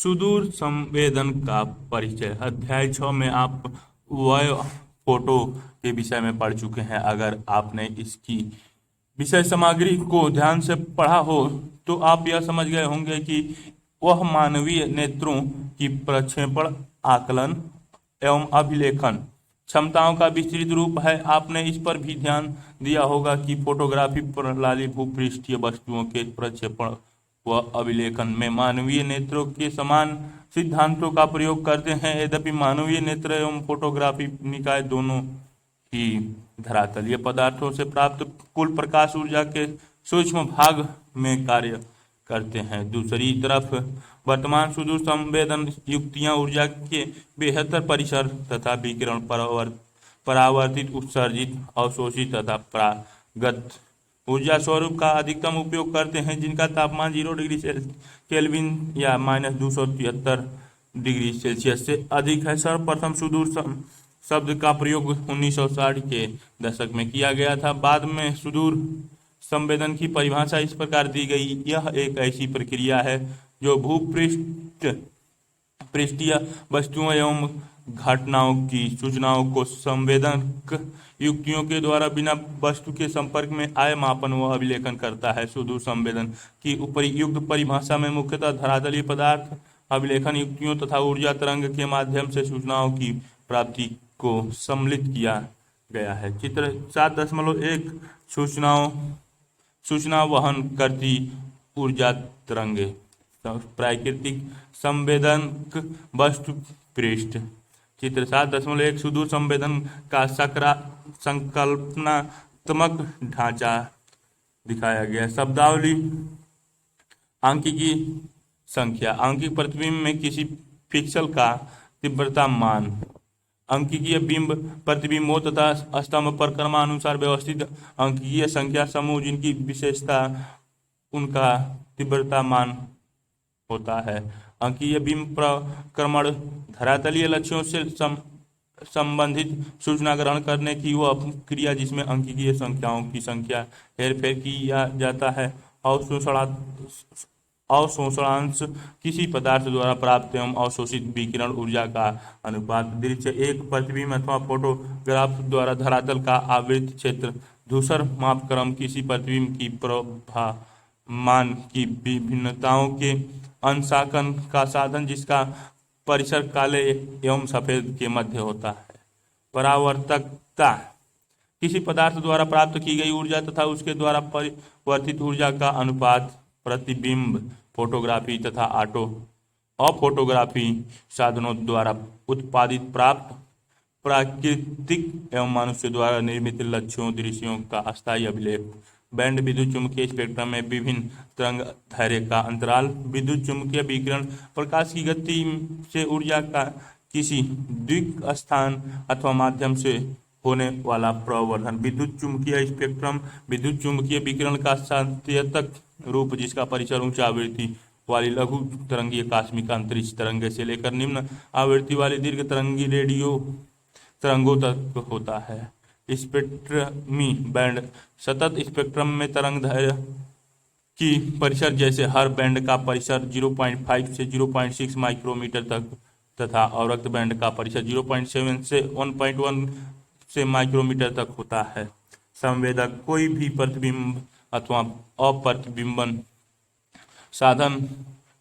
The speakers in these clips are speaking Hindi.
सुदूर संवेदन का परिचय। अध्याय 6 में आप वह फोटो के विषय में पढ़ चुके हैं। अगर आपने इसकी विषय सामग्री को ध्यान से पढ़ा हो तो आप यह समझ गए होंगे कि वह मानवीय नेत्रों की प्रक्षेपण, आकलन एवं अभिलेखन क्षमताओं का विस्तृत रूप है। आपने इस पर भी ध्यान दिया होगा कि फोटोग्राफी प्रणाली भूपृष्ठीय वस्तुओं के प्रक्षेपण व अभिलेखन में मानवीय नेत्रों के समान सिद्धांतों का प्रयोग करते हैं। यद्यपि मानवीय नेत्र एवं फोटोग्राफी निकाय दोनों ही धरातलीय पदार्थों से प्राप्त कुल प्रकाश ऊर्जा के सूक्ष्म भाग में कार्य करते हैं। दूसरी तरफ वर्तमान सुदूर संवेदन युक्तियां ऊर्जा के बेहतर परिसर तथा विकिरण परावर्तित, उत्सर्जित, अवशोषित तथा परागत ऊर्जा स्वरूप का अधिकतम उपयोग करते हैं, जिनका तापमान 0 डिग्री केल्विन या -273 डिग्री सेल्सियस से अधिक है। सर्वप्रथम सुदूर शब्द का प्रयोग 1960 के दशक में किया गया था। बाद में सुदूर संवेदन की परिभाषा इस प्रकार दी गई: यह एक ऐसी प्रक्रिया है जो पृष्ठीय वस्तुओं एवं घटनाओं की सूचनाओं को संवेदक युक्तियों के द्वारा बिना वस्तु के संपर्क में आए मापन व अभिलेखन करता है। सुदूर संवेदन की उपयुक्त परिभाषा में मुख्यतः धरातलीय पदार्थ अभिलेखन युक्तियों तथा ऊर्जा तरंग के माध्यम से सूचनाओं की प्राप्ति को सम्मिलित किया गया है। चित्र 7.1 सूचना वहन करती ऊर्जा तरंगे। प्राकृतिक संवेदक वस्तु पृष्ठ। चित्र 7.1 सुदूर संवेदन का संकल्पनात्मक ढांचा दिखाया गया। शब्दावली: आंकिकी संख्या, आंकिक प्रतिबिंब में किसी पिक्सल का तीव्रता मान, अंकीय बिंब प्रतिबिंबों तथा स्तंभ पर क्रमानुसार व्यवस्थित अंकीय संख्या समूह जिनकी विशेषता उनका तीव्रता मान होता है। अंकीय बिंब प्रक्रमण धरातलीय लक्ष्यों से संबंधित सूचना ग्रहण करने की वह क्रिया जिसमें अंकीय संख्याओं की संख्या हेरफेर किया जाता है। अवशोषणांश किसी पदार्थ द्वारा प्राप्त एवं अवशोषित विकिरण ऊर्जा का अनुपात। दृश्य एक प्रतिबिंब अथवा फोटोग्राफ द्वारा धरातल का आवृत्त क्षेत्र। धूसर मापक्रम किसी प्रतिबिंब की प्रभामान की विभिन्नताओं के अंशांकन का साधन जिसका परिसर काले एवं सफेद के मध्य होता है। परावर्तकता किसी पदार्थ द्वारा प्राप्त की गई ऊर्जा तथा उसके द्वारा परिवर्तित ऊर्जा का अनुपात। प्रतिबिंब फोटोग्राफी तथा अफोटोग्राफी साधनों द्वारा उत्पादित, प्राप्त, प्राकृतिक एवं मनुष्य द्वारा निर्मित लक्ष्यों दृश्यों का अस्थायी अभिलेख। बैंड विद्युत चुम्बकीय स्पेक्ट्रम में विभिन्न तरंग दैर्ध्य का अंतराल। विद्युत चुम्बकीय विकिरण प्रकाश की गति से ऊर्जा का किसी द्विक स्थान अथवा माध्यम से होने वाला प्रवर्धन। विद्युत चुम्बकीय स्पेक्ट्रम विद्युत चुम्बकीय विकिरण का सांकेतिक रूप जिसका परिसर उच्च आवृत्ति वाली लघु तरंगीय कास्मिक अंतरिक्ष तरंग से लेकर निम्न आवृत्ति वाली दीर्घ तरंगी रेडियो तरंगों तक होता है। स्पेक्ट्रमी बैंड सतत स्पेक्ट्रम में तरंग दैर्ध्य की परिसर जैसे हर बैंड का परिसर 0.5 से 0.6 माइक्रोमीटर तक तथा अवरक्त बैंड का परिसर 0.7 से 1.1 से माइक्रोमीटर तक होता है। संवेदक कोई भी प्रतिबिंब अथवा अप्रतिबिंबन साधन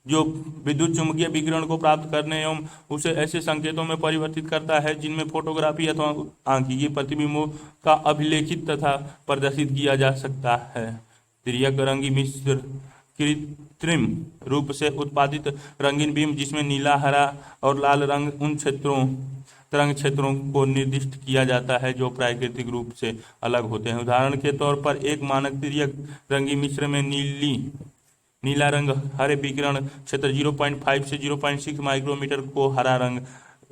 जो विद्युत चुम्बकीय विकिरण को प्राप्त करने एवं उसे ऐसे संकेतों में परिवर्तित करता है जिनमें फोटोग्राफी अथवा आंकिकीय प्रतिबिंबों का अभिलेखित तथा प्रदर्शित किया जा सकता है। तिर्यक रंगी मिश्र कृत्रिम रूप से उत्पादित रंगीन बिंब जिसमें नीला, हरा और लाल रंग उन तरंग क्षेत्रों को निर्दिष्ट किया जाता है जो प्राकृतिक रूप से अलग होते हैं। उदाहरण के तौर पर एक मानक तिर्यक रंगी मिश्र में नीला रंग हरे विकिरण क्षेत्र 0.5 से 0.6 माइक्रोमीटर को हरा रंग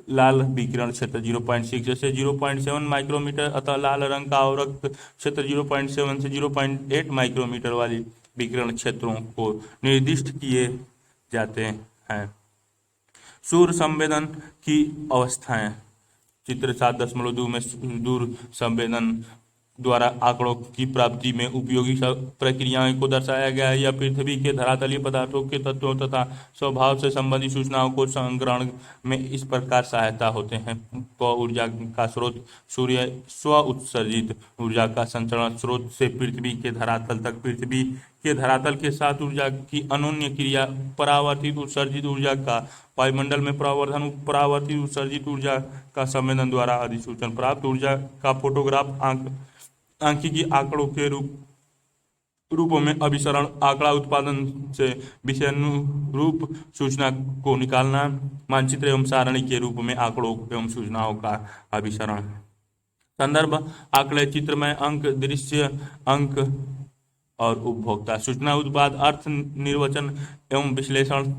लाल विकिरण क्षेत्र 0.6 से 0.7 माइक्रोमीटर अतः लाल रंग का अवरक्त क्षेत्र 0.7 से 0.8 माइक्रोमीटर वाली विकिरण क्षेत्रों को निर्दिष्ट किए जाते हैं। सूर्य संवेदन की अवस्थाएं। चित्र 7.2 में सुदूर संवेदन द्वारा आंकड़ों की प्राप्ति में उपयोगी प्रक्रियाओं को दर्शाया गया है। यह पृथ्वी के धरातलीय पदार्थों के तत्वों तथा स्वभाव से संबंधित सूचनाओं को संग्रहण में इस प्रकार सहायता होते हैं। ऊर्जा का स्रोत सूर्य स्व उत्सर्जित ऊर्जा का संचरण स्रोत से पृथ्वी के धरातल तक, पृथ्वी के धरातल के साथ ऊर्जा की अनोन्य क्रिया, परावर्तित उत्सर्जित ऊर्जा का वायुमंडल में प्रवर्धन, परावर्तित उत्सर्जित ऊर्जा का संवेदन द्वारा अधिसूचन, प्राप्त ऊर्जा का फोटोग्राफ सांख्यिकी आंकड़ों के रूपों में अभिसरण, आंकड़ा उत्पादन से विषयानुरूप सूचना को निकालना, मानचित्र एवं सारणी के रूप में आंकड़ों एवं सूचनाओं का अभिसरण। संदर्भ आंकड़े, चित्रमय अंक, दृश्य अंक और उपभोक्ता सूचना उत्पाद, अर्थ निर्वचन एवं विश्लेषण,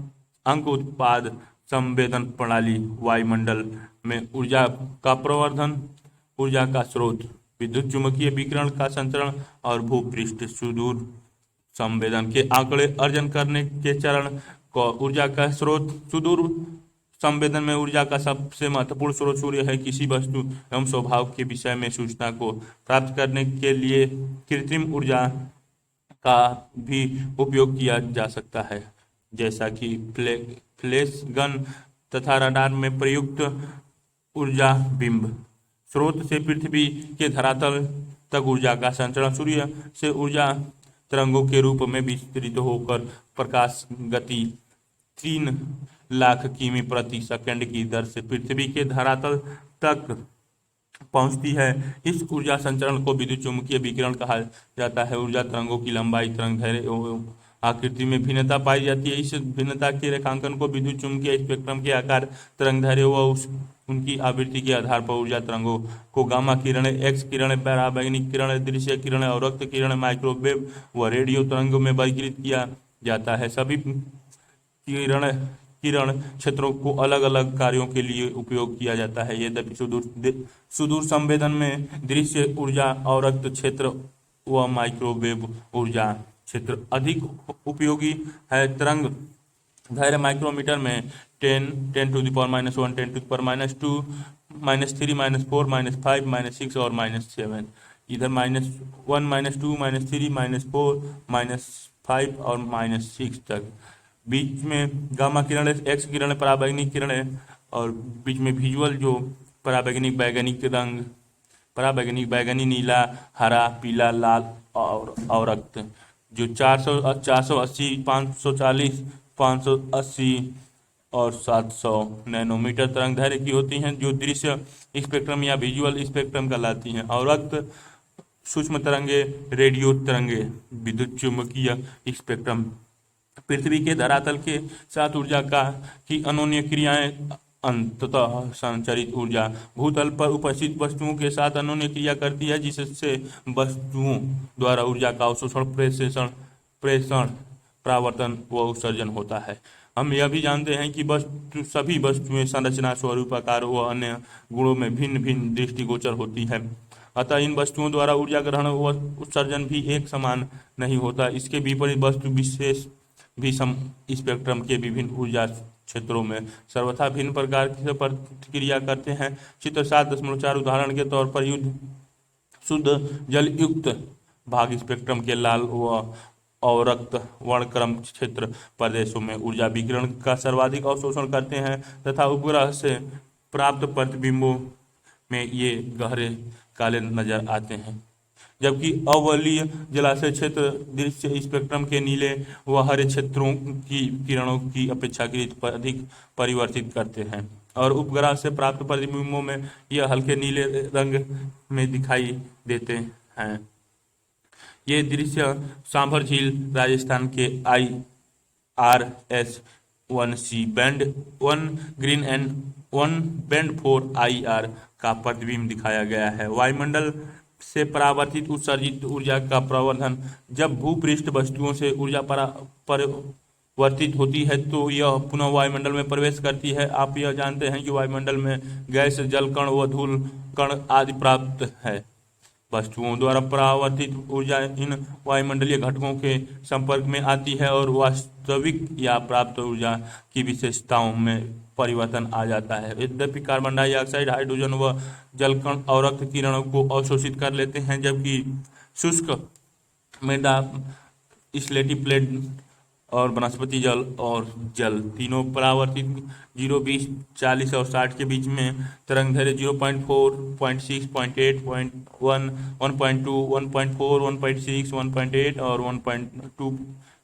अंक उत्पाद, संवेदन प्रणाली, वायुमंडल में ऊर्जा का प्रवर्धन, ऊर्जा का स्रोत, विद्युत चुंबकीय विकिरण का संचरण और भूपृष्ठ सुदूर संवेदन के आंकड़े अर्जन करने के चरण को ऊर्जा का स्रोत। सुदूर संवेदन में ऊर्जा का सबसे महत्वपूर्ण स्रोत सूर्य है। किसी वस्तु एवं स्वभाव के विषय में सूचना को प्राप्त करने के लिए कृत्रिम ऊर्जा का भी उपयोग किया जा सकता है, जैसा कि फ्लैश गन तथा रडार में प्रयुक्त ऊर्जा बिंब। स्रोत से पृथ्वी के धरातल तक ऊर्जा का संचरण, सूर्य से ऊर्जा तरंगों के रूप में विस्तृत होकर प्रकाश गति 3 लाख किमी प्रति सेकंड की दर से पृथ्वी के धरातल तक पहुंचती है। इस ऊर्जा संचरण को विद्युत चुंबकीय विकिरण कहा जाता है। ऊर्जा तरंगों की लंबाई, तरंगदैर्घ्य एवं आकृति में भिन्नता पाई जाती है। इस भिन्नता के रेखांकन को विद्युत चुंबकीय स्पेक्ट्रम के आकार, तरंगदैर्घ्य व उनकी आवृत्ति के आधार पर ऊर्जा तरंगों को गामा किरणें, एक्स किरणें, पराबैंगनी किरणें, दृश्य किरणें और रक्त किरणें, माइक्रोवेव व रेडियो तरंगों में वर्गीकृत किया जाता है। सभी किरण क्षेत्रों को अलग अलग कार्यों के लिए उपयोग किया जाता है। यद्यपि सुदूर संवेदन में दृश्य ऊर्जा और रक्त क्षेत्र व माइक्रोवेव ऊर्जा क्षेत्र अधिक उपयोगी है। तरंग दैर्घ्य माइक्रोमीटर में 10 10 to the power -1, 10 to the power -2, -3, -4, -5, -6 और -7। इधर -1, -2, -3, -4, -5 और -6 तक। बीच में गामा किरणें, एक्स किरणें, पराबैंगनी किरणें और बीच में विजुअल जो पराबैंगनी रंग, पराबैंगनी बैगनी, नीला, हरा, पीला, लाल और रक्त जो 480, 540, 580 और 700 नैनोमीटर तरंग दैर्घ्य की होती हैं, जो दृश्य स्पेक्ट्रम या विजुअल स्पेक्ट्रम कहलाती हैं। और रक्त सूक्ष्म तरंगे, रेडियो तरंगे, विद्युत चुंबकीय स्पेक्ट्रम। पृथ्वी के धरातल के साथ ऊर्जा की अनोन्य क्रियाएं, अंततः संचरित ऊर्जा भूतल पर उपस्थित वस्तुओं के साथ अनोन्य क्रिया करती है, जिससे वस्तुओं द्वारा ऊर्जा का अवशोषण, प्रेषण, परावर्तन व उत्सर्जन होता है। हम यह भी जानते हैं कि सभी वस्तुएं संरचना, स्वरूप, आकार व अन्य गुणों में भिन्न भिन्न दृष्टिगोचर होती है। अतः इन वस्तुओं द्वारा ऊर्जा ग्रहण व उत्सर्जन भी एक समान नहीं होता। इसके विपरीत वस्तु विशेष भी स्पेक्ट्रम के विभिन्न ऊर्जा क्षेत्रों में सर्वथा भिन्न प्रकार से प्रतिक्रिया करते हैं। चित्र 7.4 उदाहरण के तौर पर शुद्ध जल युक्त भाग स्पेक्ट्रम के लाल और रक्त वर्णक्रम क्षेत्र प्रदेशों में ऊर्जा विकिरण का सर्वाधिक अवशोषण करते हैं तथा उपग्रह से प्राप्त प्रतिबिंबों में ये गहरे काले नजर आते हैं, जबकि अवलीय जलाशय क्षेत्र दृश्य स्पेक्ट्रम के नीले व हरे क्षेत्रों की किरणों की अपेक्षाकृत अधिक परिवर्तित करते हैं और उपग्रह से प्राप्त प्रतिबिंबों में यह हल्के नीले रंग में दिखाई देते हैं। ये दृश्य सांभर झील, राजस्थान के IRS 1C band 1 green and 1 band 4 IR का प्रतिबिंब दिखाया गया है। वायुमंडल से परावर्तित उत्सर्जित ऊर्जा का प्रवर्धन। जब भूपृष्ठ वस्तुओं से ऊर्जा परिवर्तित होती है तो यह पुनः वायुमंडल में प्रवेश करती है। आप यह जानते हैं कि वायुमंडल में गैस, जल कण व धूल कण आदि प्राप्त है। वस्तुओं द्वारा परावर्तित ऊर्जा इन वायुमंडलीय घटकों के संपर्क में आती है और वास्तविक या प्राप्त ऊर्जा की विशेषताओं में परिवर्तन आ जाता है। यद्यपि कार्बन डाइऑक्साइड, हाइड्रोजन व जलकण और रक्त किरणों को अवशोषित कर लेते हैं, जबकि शुष्क मृदा, स्लेटी प्लेट और वनस्पति जल और जल तीनों परावर्तित 0, 20, 40 और 60 के बीच में तरंग दैर्ध्य 0.4, 0.6, 0.8, 0.1, 1.2, 1.4, 1.6, 1.8 और 1.2,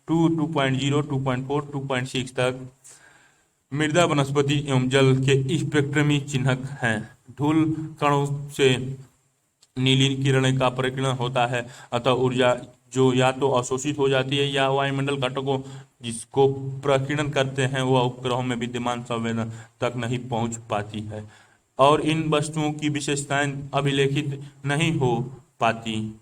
2.0, 2.4, 2.6 तक मृदा, वनस्पति एवं जल के स्पेक्ट्रमी चिन्हक हैं। धूल कणों से नीली किरणें का प्रकीर्णन होता है, अतः ऊर्जा जो या तो अवशोषित हो जाती है या वायुमंडल घटकों जिसको प्रकीर्णन करते हैं वह उपग्रहों में विद्यमान संवेदन तक नहीं पहुंच पाती है और इन वस्तुओं की विशेषताएं अभिलेखित नहीं हो पाती।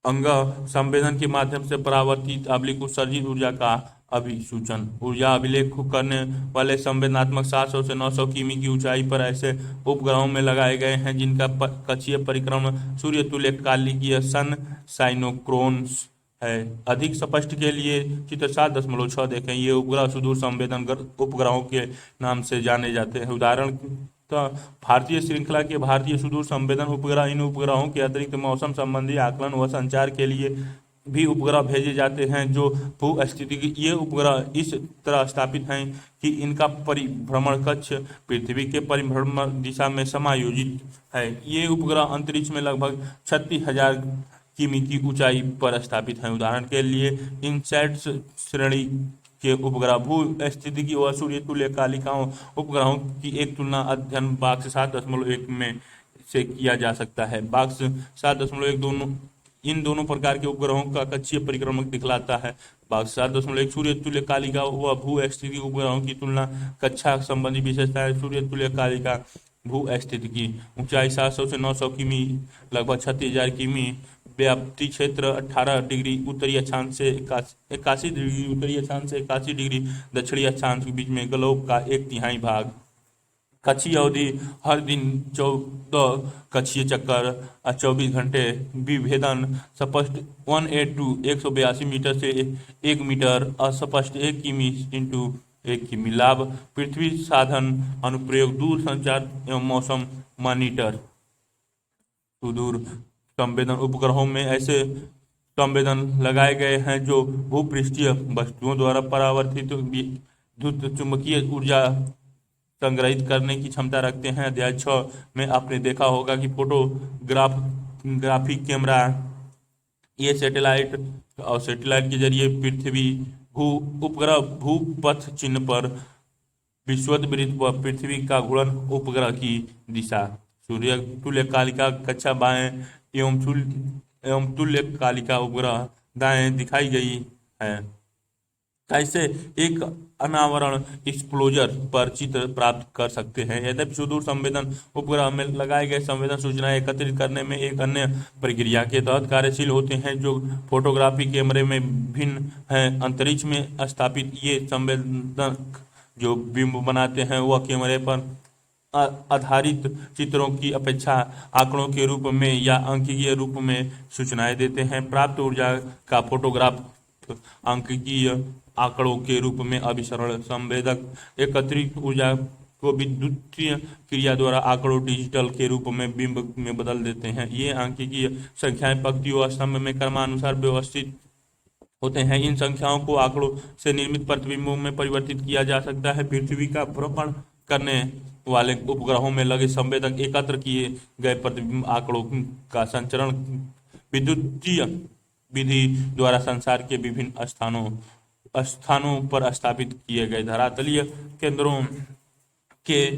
अंग संवेदन के माध्यम से परावर्तित उत्सर्जित ऊर्जा का अभिसूचन। ऊर्जा अभिलेख करने वाले संवेदनात्मक 700 से 900 किमी की ऊंचाई पर ऐसे उपग्रहों में लगाए गए हैं जिनका कक्षीय परिक्रमण सूर्य तुल्य कालिकीय सन साइनोक्रोन्स है। अधिक स्पष्ट के लिए चित्र 7.6 देखें। ये उपग्रह सुदूर संवेदन उपग्रहों के नाम से जाने जाते हैं। उदाहरण तो भारतीय श्रृंखला के भारतीय सुदूर संवेदन उपग्रह। इन उपग्रहों के अतिरिक्त मौसम संबंधी आकलन व संचार के लिए भी उपग्रह भेजे जाते हैं जो भू स्थिति की। ये उपग्रह इस तरह स्थापित हैं कि इनका परिभ्रमण कक्ष पृथ्वी के परिभ्रमण दिशा में समायोजित है। ये उपग्रह अंतरिक्ष में लगभग 36,000 किमी की ऊंचाई पर स्थापित हैं। उदाहरण के लिए इनसैट्स श्रेणी के उपग्रह भू स्थितिकी व सूर्य तुल्य कालिकाओं उपग्रहों की एक तुलना अध्ययन बॉक्स 7.1 में से किया जा सकता है। बॉक्स 7.1 इन दोनों प्रकार के उपग्रहों का कक्षीय परिक्रमण दिखलाता है। बॉक्स 7.1 सूर्य तुल्य कालिका व भू स्थिति उपग्रहों की तुलना कक्षा संबंधी विशेषताएं। सूर्य तुल्य कालिका भू स्थिति की ऊंचाई 700 से 900 किमी, लगभग 36,000 किमी, व्याप्ति क्षेत्र 18 डिग्री उत्तरी अक्षांश से 81 डिग्री उत्तरी अक्षांश से 81 डिग्री दक्षिणी अक्षांश के बीच में ग्लोब का 1/3 भाग। कक्षीय अवधि हर दिन 14 कक्षीय चक्कर 24 घंटे। विभेदन स्पष्ट 182 182 मीटर से 1 मीटर, अस्पष्ट 1 किमी इंटू 1 किमी। लाभ पृथ्वी साधन अनुप्रयोग दूर संचार एवं मौसम मॉनिटर। सुदूर संवेदन उपग्रहों में ऐसे संवेदन लगाए गए हैं जो भूपृष्ठीय वस्तुओं द्वारा परावर्तित विद्युत चुंबकीय ऊर्जा संग्रहित करने की क्षमता रखते हैं। अध्याय 6 में आपने देखा होगा कि फोटोग्राफिक कैमरा ये सैटेलाइट के जरिए पृथ्वी उपग्रह भूपथ चिन्ह पर विषुवत व पृथ्वी का घूर्णन उपग्रह की दिशा। सूर्य तुल्य कालिका कक्षा बाएं एवं तुल्य कालिका उपग्रह दाएं दिखाई गई है। कैसे एक अनावरण एक्सप्लोजर पर चित्र प्राप्त कर सकते हैं। यद्यपि सुदूर संवेदन उपग्रह में लगाए गए संवेदन सूचनाएं एकत्रित करने में एक अन्य प्रक्रिया के तहत कार्यशील होते हैं जो फोटोग्राफी कैमरे में भिन्न है। अंतरिक्ष में स्थापित ये संवेदक जो बिंब बनाते हैं वह कैमरे पर आधारित चित्रों की अपेक्षा आंकड़ों के रूप में या अंकीय रूप में सूचनाएं देते हैं। प्राप्त ऊर्जा का फोटोग्राफ अंकीय आंकड़ों के रूप में अभिसरण संवेदक एकत्रित ऊर्जा को विद्युतीय क्रिया द्वारा आंकड़ों डिजिटल के रूप में बिंब में बदल देते हैं। ये अंकीय संख्याएं पंक्तियों व स्तंभ में क्रमानुसार व्यवस्थित होते हैं। इन संख्याओं को आंकड़ों से निर्मित प्रतिबिंबों में परिवर्तित किया जा सकता है। पृथ्वी का भ्रमण करने वाले उपग्रहों में लगे संवेदक एकत्र किए गए प्रतिबिंब आंकड़ों का संचरण विद्युतीय विधि द्वारा संसार के विभिन्न स्थानों पर स्थापित किए गए धरातलीय केंद्रों के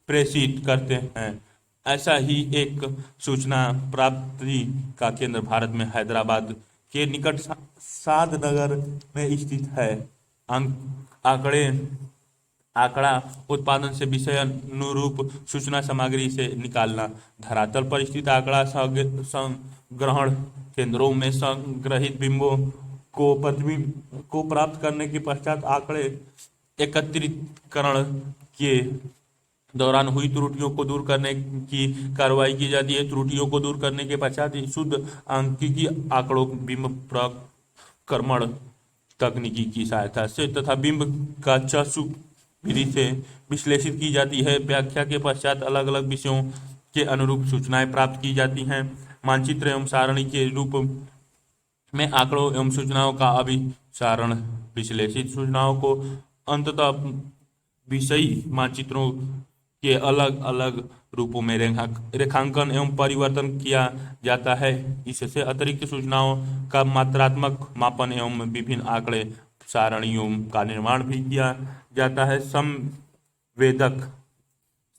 प्रेषित करते हैं। ऐसा ही एक सूचना प्राप्ति का केंद्र भारत में हैदराबाद के निकट सादनगर में स्थित है। आंकड़ा उत्पादन से विषय अनुरूप सूचना सामग्री से निकालना। धरातल पर स्थित आंकड़ा संग्रहण केंद्रों में संग्रहित बिंबों को प्राप्त करने के पश्चात आंकड़े एकत्रीकरण के दौरान हुई त्रुटियों को दूर करने की कार्रवाई की जाती है। त्रुटियों को दूर करने के पश्चात ही शुद्ध सांख्यिकीय आंकड़ों बिंब प्रक्रमण तकनीकी की सहायता से तथा बिंब का चाशु विधि से विश्लेषित की जाती है। व्याख्या के पश्चात अलग अलग विषयों के अनुरूप सूचनाएं प्राप्त की जाती हैं। मानचित्र एवं सारणी के रूप में आंकड़ों एवं सूचनाओं का अभिसारण विश्लेषित सूचनाओं को अंततः विषयी मानचित्रों के अलग अलग रूपों में रेखांकन एवं परिवर्तन किया जाता है। इससे अतिरिक्त सूचनाओं का मात्रात्मक मापन एवं विभिन्न आंकड़े सारणियों का निर्माण भी किया जाता है। संवेदक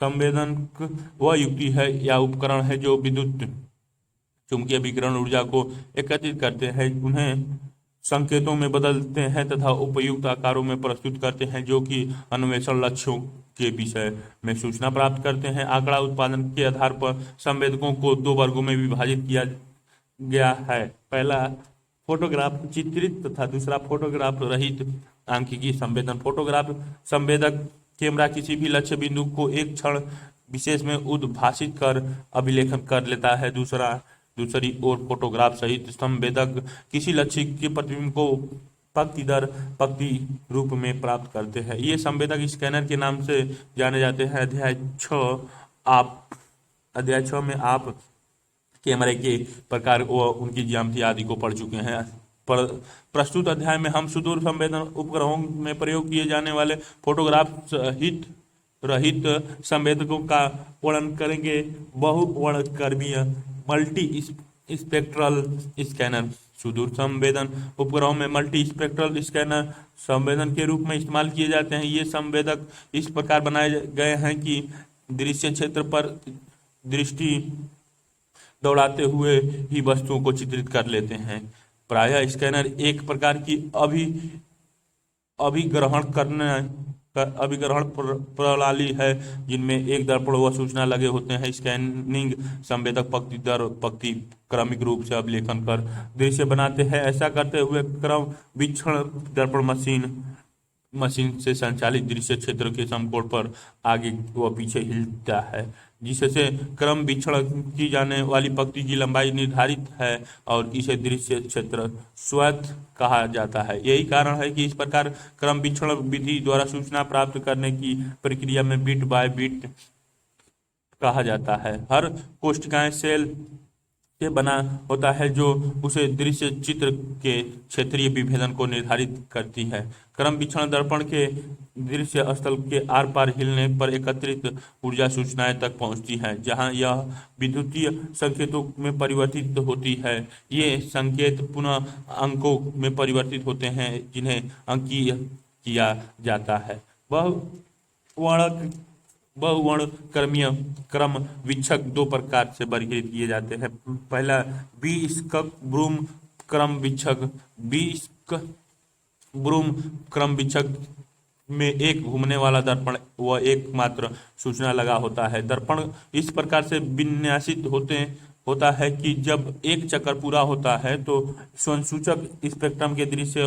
संवेदक वह युक्ति है या उपकरण है जो विद्युत चुंबकीय विकिरण ऊर्जा को एकत्रित करते हैं, उन्हें संकेतों में बदलते हैं तथा उपयुक्त आकारों में प्रस्तुत करते हैं, जो कि अन्वेषण लक्ष्यों के विषय में सूचना प्राप्त करते हैं। आंकड़ा उत्पादन के आधार पर संवेदकों को दो वर्गों में विभाजित किया गया है। पहला फोटोग्राफ चित्रित तथा दूसरा फोटोग्राफ रहित सांख्यिकी संवेदन। फोटोग्राफ संवेदक कैमरा किसी भी लक्ष्य बिंदु को एक क्षण विशेष में उद्भाषित कर अभिलेखन कर लेता है। दूसरी ओर फोटोग्राफ सहित संवेदक किसी लक्ष्य के प्रतिबिंब को पंक्ति दर पंक्ति रूप में प्राप्त करते हैं। ये संवेदक स्कैनर के नाम से जाने जाते हैं। अध्याय 6 में आप कैमरे के प्रकार व उनकी ज्यामिति आदि को पढ़ चुके हैं। पर प्रस्तुत अध्याय में हम सुदूर संवेदन उपग्रहों में प्रयोग किए जाने वाले फोटोग्राफ सहित रहित संवेदकों का वर्णन करेंगे। बहुवर्णक्रमीय मल्टी स्पेक्ट्रल स्कैनर सुदूर संवेदन उपग्रहों में मल्टी स्पेक्ट्रल स्कैनर संवेदन के रूप में इस्तेमाल किए जाते हैं। ये संवेदक इस प्रकार बनाए गए हैं कि दृश्य क्षेत्र पर दृष्टि दौड़ाते हुए ही वस्तुओं को चित्रित कर लेते हैं। प्रायः स्कैनर एक प्रकार की अभिग्रहण प्रणाली है जिनमें एक दर्पण व सूचना लगे होते हैं। स्कैनिंग संवेदक पंक्ति दर पंक्ति क्रमिक रूप से अभिलेखन कर दृश्य बनाते हैं। ऐसा करते हुए क्रम वीक्षण दर्पण मशीन से संचालित दृश्य क्षेत्र के समकोण पर आगे व पीछे हिलता है, जिससे क्रम वीक्षण की जाने वाली पंक्ति की लंबाई निर्धारित है और इसे दृश्य क्षेत्र स्वतः कहा जाता है। यही कारण है कि इस प्रकार क्रम वीक्षण विधि द्वारा सूचना प्राप्त करने की प्रक्रिया में बिट बाय बिट कहा जाता है। हर कोशिकाएं सेल से बना होता है जो उसे दृश्य चित्र के क्षेत्रीय विभेदन को निर्धारित करती है। क्रम वीक्षण दर्पण के दृश्य स्थल के आर पार हिलने पर एकत्रित ऊर्जा सूचनाएं तक पहुंचती है, जहां यह विद्युतीय संकेतों में परिवर्तित होती है। ये संकेत पुनः अंकों में परिवर्तित होते हैं जिन्हें अंकीय किया जाता है। बहुवर्णक्रमीय क्रम वीक्षक दो प्रकार से वर्गीकृत किए जाते हैं। पहला बी-स्कक-ब्रूम क्रम वीक्षक। बी-स्कक-ब्रूम क्रम वीक्षक में एक घूमने वाला दर्पण व एकमात्र सूचना लगा होता है। दर्पण इस प्रकार से विन्यासित होता है कि जब एक चक्कर पूरा होता है तो स्वयंसूचक स्पेक्ट्रम के दृश्य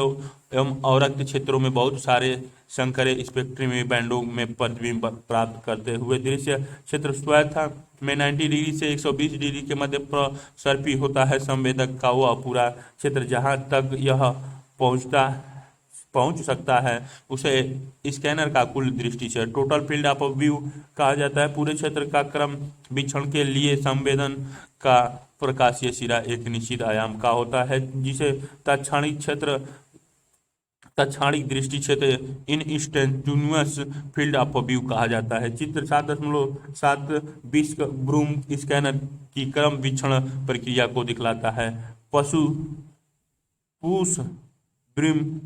एवं अवरक्त क्षेत्रों में बहुत सारे संकरे स्पेक्ट्रमी बैंडों में प्रतिबिंब प्राप्त करते हुए दृश्य क्षेत्र स्वतः में 90 डिग्री से 120 डिग्री के मध्य प्रसर्पी होता है। संवेदक का वह पूरा क्षेत्र जहां तक यह पहुंच सकता है उसे स्कैनर का कुल दृष्टि से टोटल फील्ड ऑफ व्यू कहा जाता है। पूरे क्षेत्र का क्रम वीक्षण के लिए संवेदन का प्रकाशीय सिरा एक निश्चित आयाम का होता है, जिसे तत्क्षणिक दृष्टि क्षेत्र इंस्टेंटेनियस फील्ड ऑफ व्यू कहा जाता है। चित्र 7.7 बी-स्कक-ब्रूम स्कैनर की क्रम वीक्षण प्रक्रिया को दिखलाता है। पुश ब्रूम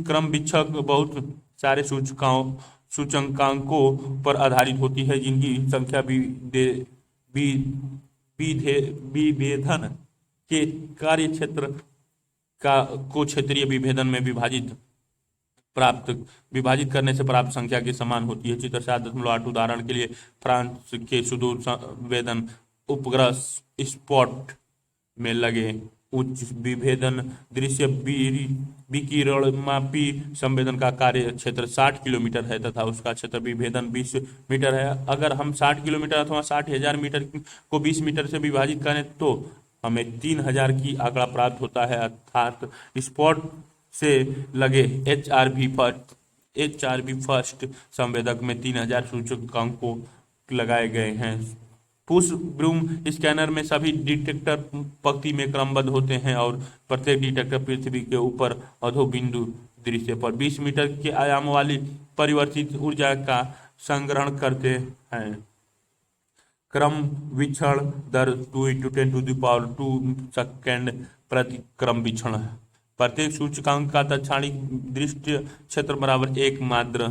क्रम वीक्षक बहुत सारे सूचकांकों पर आधारित होती है, जिनकी संख्या विभेदन के कार्य क्षेत्र को क्षेत्रीय विभेदन में विभाजित करने से प्राप्त संख्या के समान होती है। चित्र 7.8 उदाहरण के लिए फ्रांस के सुदूर संवेदन उपग्रह स्पॉट में लगे उच्च विभेदन दृश्य विकिरणमापी संवेदन का कार्य क्षेत्र 60 किलोमीटर है तथा उसका क्षेत्र विभेदन 20 मीटर है। अगर हम 60 किलोमीटर अथवा 60,000 मीटर को 20 मीटर से विभाजित करें तो हमें 3,000 की आंकड़ा प्राप्त होता है। अर्थात स्पॉट से लगे एच आर वी फर्स्ट संवेदक में 3,000 सूचकांकों लगाए गए हैं। पुश ब्रूम स्कैनर में सभी डिटेक्टर पंक्ति में क्रमबद्ध होते हैं और प्रत्येक डिटेक्टर पृथ्वी के ऊपर अधोबिंदु दृश्य पर 20 मीटर के आयाम वाली परिवर्तित ऊर्जा का संग्रहण करते हैं। क्रम विक्षण दर 2 × 10⁻² प्रति क्रम विक्षण। प्रत्येक सूचकांक का तत्क्षणिक दृष्टि क्षेत्र बराबर 1 माद्र।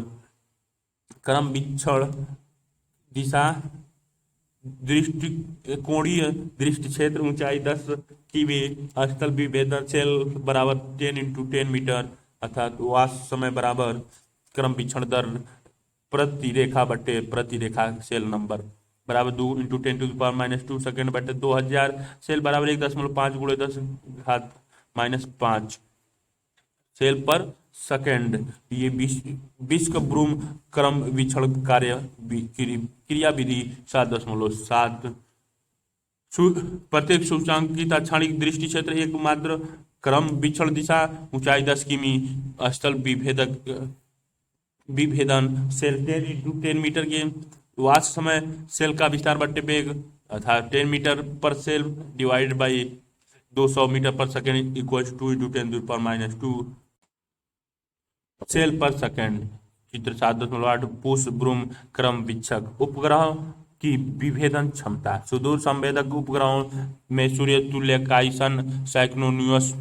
क्रम विक्षण दिशा दृष्टि कोणीय दृष्टि क्षेत्र ऊंचाई 10 किमी स्थल विभेदन सेल बराबर 10 × 10 मीटर अर्थात वाष्प समय बराबर क्रम विक्षण दर प्रति रेखा बटे प्रति रेखा सेल नंबर बराबर 2 × 10⁻² सेकेंड बटे 2000 सेल बराबर 1.5 × 10⁻⁻5 सेल पर सेकेंड। ये विश्व ब्रूम क्रम विक्षण कार्य क्रियाविधि 7.7। प्रत्येक सूचकांक की तात्क्षणिक दृष्टि क्षेत्र 1 मात्र। क्रम विक्षण दिशा ऊंचाई 10 किमी स्थल विभेदन सेल 10 × 10 मीटर के वाष्प समय सेल का विस्तार बटे वेग अर्थात 10 मीटर पर सेल डिवाइडेड बाई 200 मीटर पर सेकेंड इक्वल्स 2 × 10⁻² सेल पर सेकेंड। चित्र 7.8 पुश ब्रूम क्रम विक्षक उपग्रह की विभेदन क्षमता। सुदूर संवेदक उपग्रहों में सूर्य तुल्यकाइसन साइक्लोनियस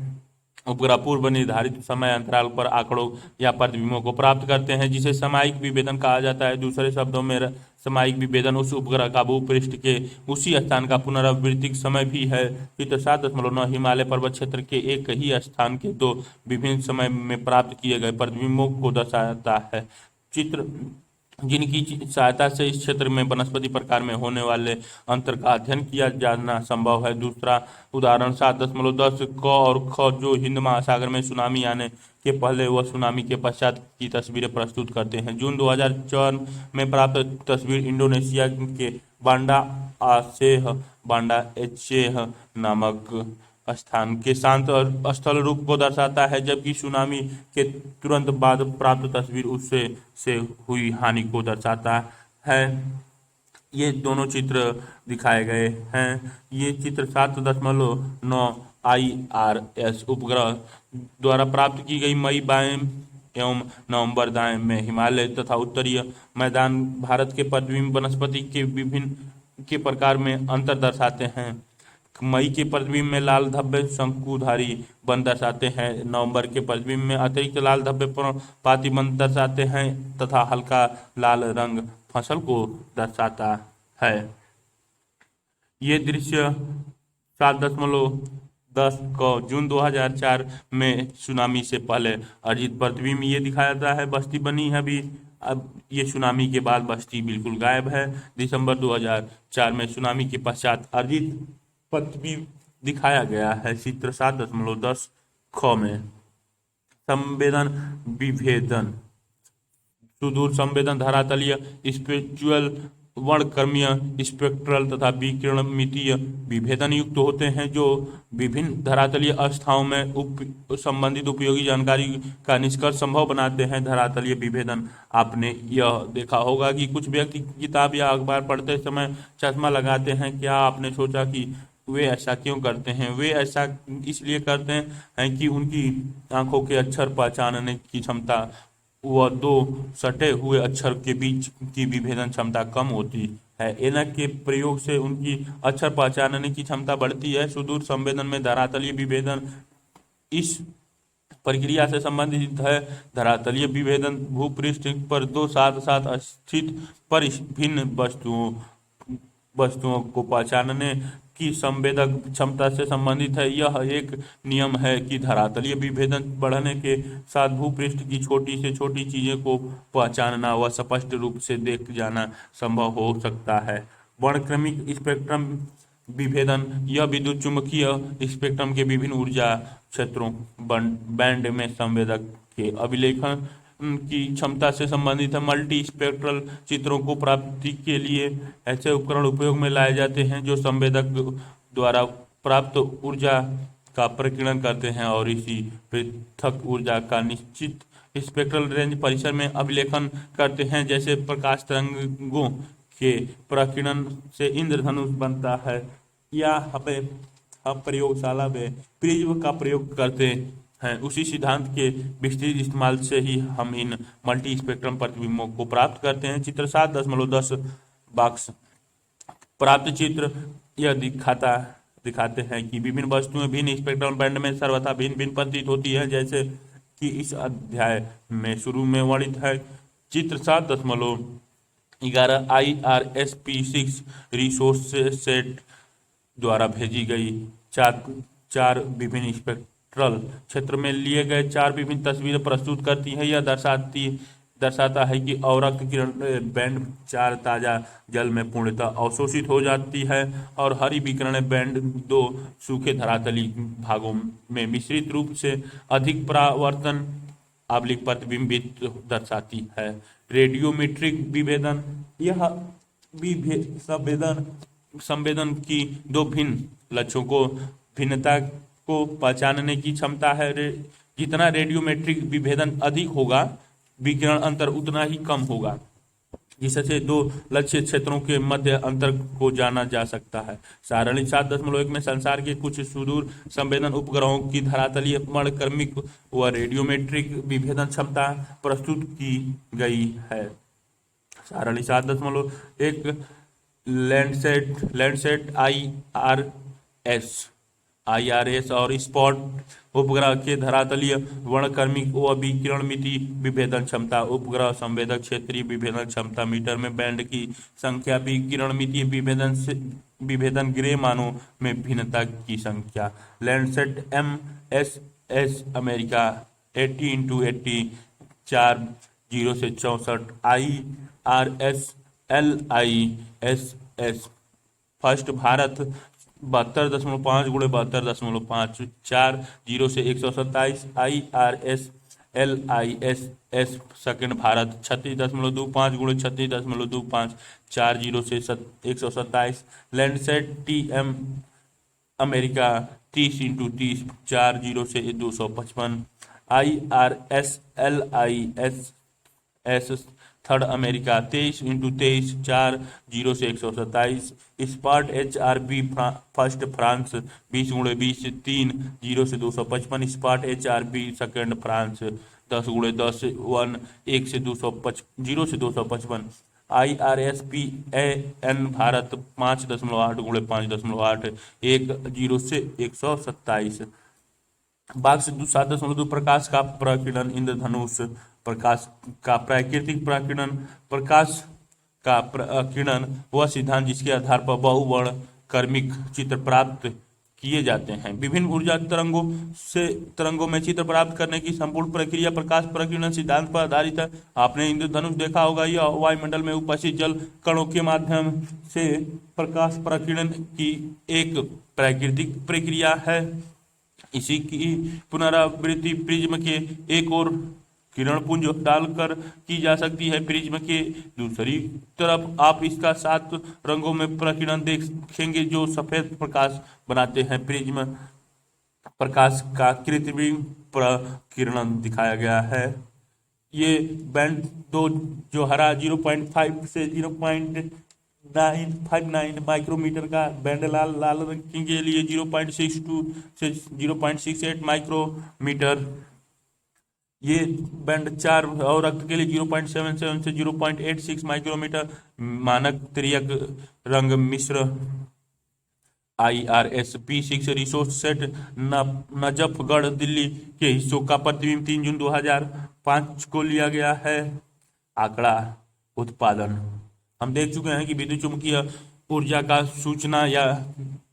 उपग्रह पूर्व निर्धारित समय अंतराल पर आंकड़ों या प्रतिबिंबों को प्राप्त करते हैं जिसे सामयिक विभेदन कहा जाता है। दूसरे शब्दों में सामयिक विभेदन उस उपग्रह का भूपृष्ठ के उसी स्थान का पुनरावृत्तिक समय भी है। चित्र 7.9 हिमालय पर्वत क्षेत्र के एक ही स्थान के 2 विभिन्न समय में प्राप्त किए गए प्रतिबिंबों को दर्शाता है। चित्र जिनकी सहायता से इस क्षेत्र में वनस्पति प्रकार में होने वाले अंतर का अध्ययन किया जाना संभव है। दूसरा उदाहरण 7.10 क और ख जो हिंद महासागर में सुनामी आने के पहले व सुनामी के पश्चात की तस्वीरें प्रस्तुत करते हैं। जून 2004 में प्राप्त तस्वीर इंडोनेशिया के बांडा एचेह नामक स्थान के शांत और स्थल रूप को दर्शाता है जबकि सुनामी के तुरंत बाद प्राप्त तस्वीर उससे से हुई हानि को दर्शाता है। ये दोनों चित्र दिखाए गए हैं। ये चित्र 7.9 IRS उपग्रह द्वारा प्राप्त की गई मई बाएं एवं नवंबर दाएं में हिमालय तथा उत्तरीय मैदान भारत के प्रतिबिंब वनस्पति के विभिन्न के प्रकार में अंतर दर्शाते हैं। मई के प्रतिबिंब में लाल धब्बे शंकुधारी बन दर्शाते हैं। नवंबर के प्रतिबिंब में अतिरिक्त लाल धब्बे पाती बन दर्शाते हैं तथा हल्का लाल रंग फसल को दर्शाता है। ये दृश्य 7.10 को जून 2004 में सुनामी से पहले अर्जित प्रतिबिंब ये दिखाया जाता है। बस्ती बनी है अभी, अब ये सुनामी के बाद बस्ती बिल्कुल गायब है। दिसंबर 2004 में सुनामी के पश्चात अर्जित प्रतिबिंब दिखाया गया है। चित्र 7.10 ख में संवेदन विभेदन। सुदूर संवेदन धरातलीय स्पेक्चुअल वर्णक्रमीय स्पेक्ट्रल तथा विकिरणमितीय विभेदन युक्त होते हैं जो विभिन्न धरातलीय अवस्थाओं में संबंधित उपयोगी जानकारी का निष्कर्ष संभव बनाते हैं। धरातलीय विभेदन आपने यह देखा होगा कि कुछ व्यक्ति किताब या अखबार पढ़ते समय चश्मा लगाते हैं। क्या आपने सोचा कि वे ऐसा क्यों करते हैं? वे ऐसा इसलिए करते हैं कि उनकी आंखों के अक्षर पहचानने की क्षमता व 2 सटे हुए अक्षर के बीच की विभेदन क्षमता कम होती है। ऐनक के प्रयोग से उनकी अक्षर पहचानने की क्षमता बढ़ती है। सुदूर संवेदन में धरातलीय विभेदन इस प्रक्रिया से संबंधित है। धरातलीय विभेदन भूपृष्ठ पर 2 साथ साथ स्थित पर भिन्न वस्तुओं को पहचानने की संवेदक क्षमता से संबंधित है। यह एक नियम है कि धरातलीय विभेदन बढ़ने के साथ भूपृष्ठ की छोटी से छोटी चीजें को पहचानना व स्पष्ट रूप से देख जाना संभव हो सकता है। वर्णक्रमिक स्पेक्ट्रम विभेदन, यह विद्युत चुम्बकीय स्पेक्ट्रम के विभिन्न ऊर्जा क्षेत्रों बैंड में संवेदक के अभिलेखन की क्षमता से संबंधित है। मल्टी स्पेक्ट्रल चित्रों को प्राप्ति के लिए ऐसे उपकरण उपयोग में लाए जाते हैं जो संवेदक द्वारा प्राप्त ऊर्जा का प्रकीर्णन करते हैं और इसी पृथक ऊर्जा का निश्चित स्पेक्ट्रल रेंज परिसर में अभिलेखन करते हैं। जैसे प्रकाश तरंगों के प्रकीर्णन से इंद्रधनुष बनता है, या हम प्रयोगशाला में प्रिज्म का प्रयोग करते हैं, उसी सिद्धांत के विस्तृत इस्तेमाल से ही हम इन मल्टी स्पेक्ट्रम प्रतिबिंबों को प्राप्त करते हैं। चित्र 7.10 बॉक्स प्राप्त चित्र यह दिखाते हैं कि विभिन्न वस्तुएं भिन्न स्पेक्ट्रम बैंड में सर्वथा भिन्न भिन्न प्रतीत होती है, जैसे कि इस अध्याय में शुरू में वर्णित है। चित्र 7.11 IRSP6 रिसोर्स सेट द्वारा भेजी गई चार विभिन्न स्पेक्ट्रल क्षेत्र में लिए गए 4 विभिन्न तस्वीरें प्रस्तुत करती है। यह दर्शाता है कि अवरक्त किरण बैंड 4 ताजा जल में पूर्णतः अवशोषित हो जाती है और हरी विकिरण बैंड 2 सूखे धरातली भागों में मिश्रित रूप से अधिक परावर्तन आबलिक प्रतिबिंबित दर्शाती है। रेडियोमेट्रिक विभेदन, यह संवेदन की 2 भिन्न लक्ष्यों को भिन्नता को पहचानने की क्षमता है। जितना रेडियोमेट्रिक विभेदन अधिक होगा, विकिरण अंतर उतना ही कम होगा, जिससे 2 लक्ष्य क्षेत्रों के मध्य अंतर को जाना जा सकता है। सारणी 7.1 में संसार के कुछ सुदूर संवेदन उपग्रहों की धरातलीय वर्णक्रमिक व रेडियोमेट्रिक विभेदन क्षमता प्रस्तुत की गई है। सारणी 7.1 लैंडसैट IRS और स्पॉट उपग्रह के धरातलीय वर्णक्रमिक व विकिरणमिति विभेदन क्षमता, उपग्रह संवेदक क्षेत्रीय विभेदन क्षमता मीटर में बैंड की संख्या, विकिरणमितीय विभेदन ग्रे मानों में भिन्नता की संख्या। लैंडसैट MSS अमेरिका 80x80 4 0 से 64, IRS LISS फर्स्ट भारत 72.5 × 72.5 4 0 से 127, IRS LISS सेकंड भारत 36.25 × 36.25 4 0 से 127, लैंडसैट TM अमेरिका 30x30 4 0 से 255, IRS LISS third America 23x23 4 0 से 127, स्पार्ट HRB फर्स्ट फ्रांस 20x20 3 0 से 255, स्पार्ट HRB सेकंड फ्रांस 10x10 1 से 0 से 255, IRSPAN भारत 5.8 × 5.8 1 0 से 127। बॉक्स 7.2 प्रकाश का प्रकीर्णन इंद्रधनुष। प्रकाश का प्राकृतिक प्रकीर्णन, प्रकाश का प्रकीर्णन वह सिद्धांत जिसके आधार पर बहुवर्णक्रमिक चित्र प्राप्त किए जाते हैं। विभिन्न ऊर्जा तरंगों में चित्र प्राप्त करने की संपूर्ण प्रक्रिया प्रकाश प्रकीर्णन सिद्धांत पर आधारित है। आपने इंद्रधनुष देखा होगा, यह वायुमंडल में उपस्थित जल कणों के माध्यम से प्रकाश प्रकीर्णन की एक प्राकृतिक प्रक्रिया है। इसी की पुनरावृत्ति प्रिज्म के एक और किरण पुंज डालकर की जा सकती है। प्रिज्म के दूसरी तरफ आप इसका 7 रंगों में प्रकीर्णन देखेंगे जो सफेद प्रकाश बनाते हैं। प्रिज्म प्रकाश का कृत्रिम प्रकीर्णन दिखाया गया है। ये बैंड 2 जो हरा 0.5 से 0.959 माइक्रोमीटर का बैंड लाल रंग के लिए 0.62 से 0.68 माइक्रोमीटर, ये बैंड 4 और रक्त के लिए 0.77 से 0.86 माइक्रोमीटर। मानक तिर्यक रंग मिश्र IRSP6 resource set Najafgarh Delhi के हिस्सों का प्रतिबिंब 3 जून 2005 को लिया गया है। आंकड़ा उत्पादन हम देख चुके हैं कि विद्युत चुम्बकीय ऊर्जा का सूचना या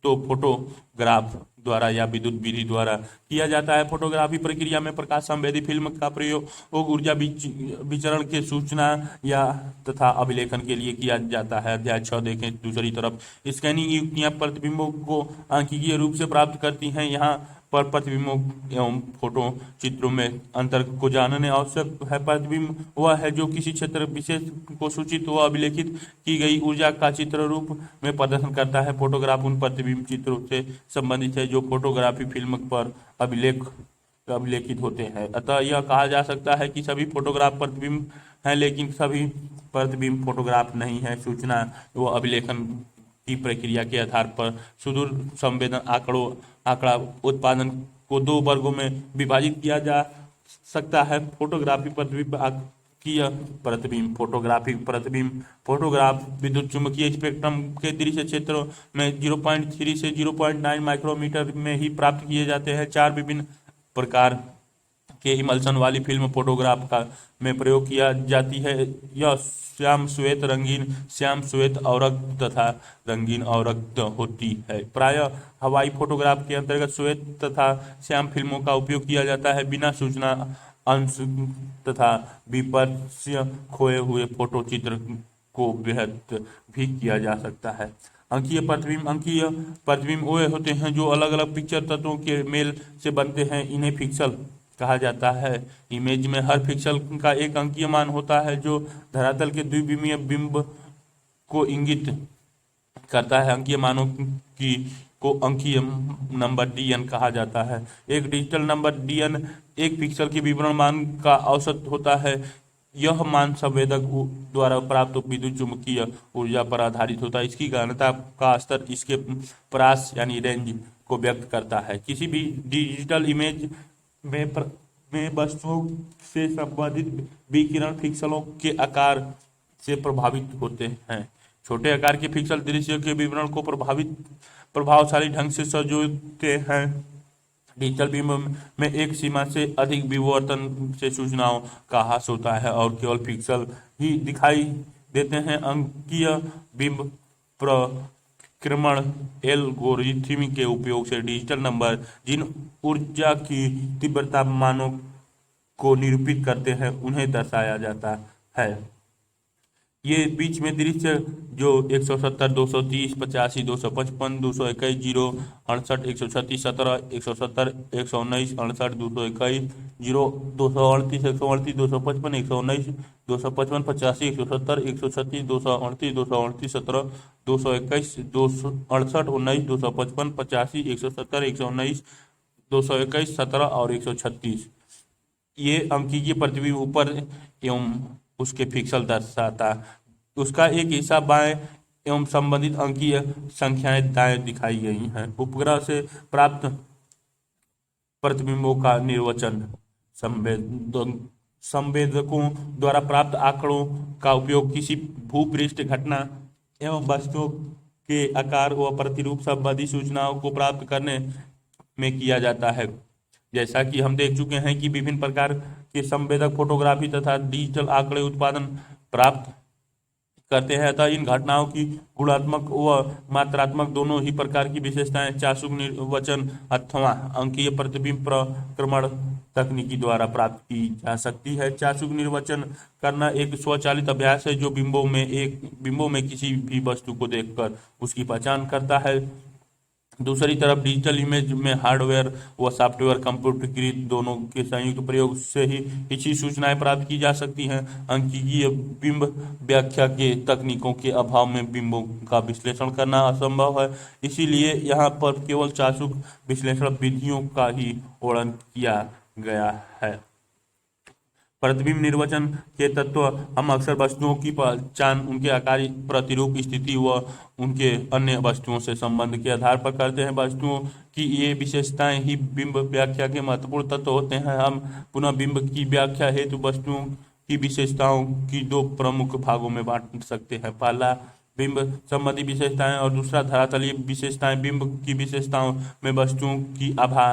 तो फोटोग्राफ द्वारा या विद्युत विधि द्वारा किया जाता है। फोटोग्राफी प्रक्रिया में प्रकाश संवेदी फिल्म का प्रयोग ऊर्जा विचरण के सूचना या तथा अभिलेखन के लिए किया जाता है। अध्याय 6 देखें। दूसरी तरफ स्कैनिंग युक्तियां प्रतिबिंबों को सांख्यिकीय रूप से प्राप्त करती हैं। यहाँ पर प्रतिबिंबों एवं फोटो चित्रों में अंतर को जानने आवश्यक है। प्रतिबिंब वह है जो किसी क्षेत्र विशेष को सूचित व अभिलेखित की गई ऊर्जा का चित्र रूप में प्रदर्शन करता है। फोटोग्राफ उन प्रतिबिंब चित्रों से संबंधित है जो फोटोग्राफी फिल्म पर अभिलेखित होते हैं। अतः यह कहा जा सकता है कि सभी फोटोग्राफ प्रतिबिंब हैं, लेकिन सभी प्रतिबिंब फोटोग्राफ नहीं है। सूचना व अभिलेखन की प्रक्रिया के आधार पर सुदूर संवेदन आंकड़ा उत्पादन को दो वर्गों में विभाजित किया जा सकता है। फोटोग्राफी प्रतिबिंब आंकड़ीय प्रतिबिंब। फोटोग्राफिक प्रतिबिंब फोटोग्राफ विद्युत चुम्बकीय स्पेक्ट्रम के दृश्य क्षेत्रों में 0.3 से 0.9 माइक्रोमीटर में ही प्राप्त किए जाते हैं। 4 विभिन्न प्रकार के इमल्सन वाली फिल्म फोटोग्राफ का में प्रयोग किया जाती है। यह श्याम श्वेत, रंगीन, श्याम श्वेत, अवरक्त तथा रंगीन अवरक्त होती है। प्रायः हवाई फोटोग्राफ के अंतर्गत श्वेत तथा श्याम फिल्मों का उपयोग किया जाता है। बिना सूचना अंश तथा विपर्य खोए हुए फोटो चित्र को बेहद भी किया जा सकता है। अंकीय प्रतिबिंब वे होते हैं जो अलग अलग पिक्चर तत्वों के मेल से बनते हैं। इन्हें पिक्सल कहा जाता है। इमेज में हर पिक्सल का एक अंकीय मान होता है जो धरातल के द्विविमीय बिंब को इंगित करता है। अंकीय मानों की को अंकीय नंबर dn कहा जाता है। एक डिजिटल नंबर dn एक पिक्सल के विवरण मान का औसत होता है। यह मान संवेदक द्वारा प्राप्त विद्युत चुम्बकीय ऊर्जा पर आधारित होता है। इसकी गहनता का स्तर इसके परास यानी रेंज को व्यक्त करता है। किसी भी डिजिटल इमेज में वस्तुओं से संबंधित विकिरण पिक्सलों के आकार से प्रभावित होते हैं। छोटे आकार के पिक्सल दृश्य के विवरण को प्रभावशाली ढंग से संजोते हैं। डिजिटल बिंब में एक सीमा से अधिक विवर्तन से सूचनाओं का ह्रास होता है और केवल पिक्सल ही दिखाई देते हैं। अंकीय बिंब प्रक्रमण एल्गोरिथ्म के उपयोग से डिजिटल नंबर जिन ऊर्जा की तीव्रता मानों को निरूपित करते हैं उन्हें दर्शाया जाता है। ये बीच में दृश्य जो 170, 230, 85, 255, 221, 0, 68, 136, 17, 170, 119, 68, 221, 0, 238, 138, 255, 119, 255, 85, 170, 136, 238, 238, 17, 221, 268, 19, 255, 85, 170, 119, 221, 17 और 136। ये अंकीय प्रतिबिंब ऊपर एवं उसके पिक्सल दर्शाता। उसका एक हिस्सा बाएं एवं संबंधित अंकीय संख्याएं दाएं दिखाई गई हैं। उपग्रह से प्राप्त प्रतिबिंबों का निर्वचन। संवेदकों द्वारा प्राप्त आंकड़ों का उपयोग किसी भूपृष्ठ घटना एवं वस्तुओं के आकार व प्रतिरूप संबंधी सूचनाओं को प्राप्त करने में किया जाता है। जैसा कि हम देख चुके हैं कि विभिन्न प्रकार के संवेदक फोटोग्राफी तथा डिजिटल आंकड़े उत्पादन प्राप्त करते हैं। अतः इन घटनाओं की गुणात्मक व मात्रात्मक दोनों ही प्रकार की विशेषताएं चाशुक निर्वचन अथवा अंकीय प्रतिबिंब प्रक्रमण तकनीकी द्वारा प्राप्त की जा सकती है। चाशुक निर्वचन करना एक स्वचालित अभ्यास है जो बिंबों में किसी भी वस्तु को देखकर उसकी पहचान करता है। दूसरी तरफ डिजिटल इमेज में हार्डवेयर व सॉफ्टवेयर कंप्यूटरीकृत दोनों के संयुक्त प्रयोग से ही इसी सूचनाएं प्राप्त की जा सकती हैं। अंकीय बिंब व्याख्या के तकनीकों के अभाव में बिंबों का विश्लेषण करना असंभव है। इसीलिए यहाँ पर केवल चाशुक विश्लेषण विधियों का ही वर्णन किया गया है। प्रतिबिंब निर्वचन के तत्व हम अक्सर वस्तुओं की पहचान उनके आकार, प्रतिरूप, स्थिति व उनके अन्य वस्तुओं से संबंध के आधार पर करते हैं। वस्तुओं की ये विशेषताएं ही बिंब व्याख्या के महत्वपूर्ण तत्व होते हैं। हम पुनः बिंब की व्याख्या हेतु वस्तुओं की विशेषताओं की दो प्रमुख भागों में बांट सकते हैं। पहला बिंब संबंधी विशेषताएं और दूसरा धरातलीय विशेषताएं। बिंब की विशेषताओं में वस्तुओं की आभा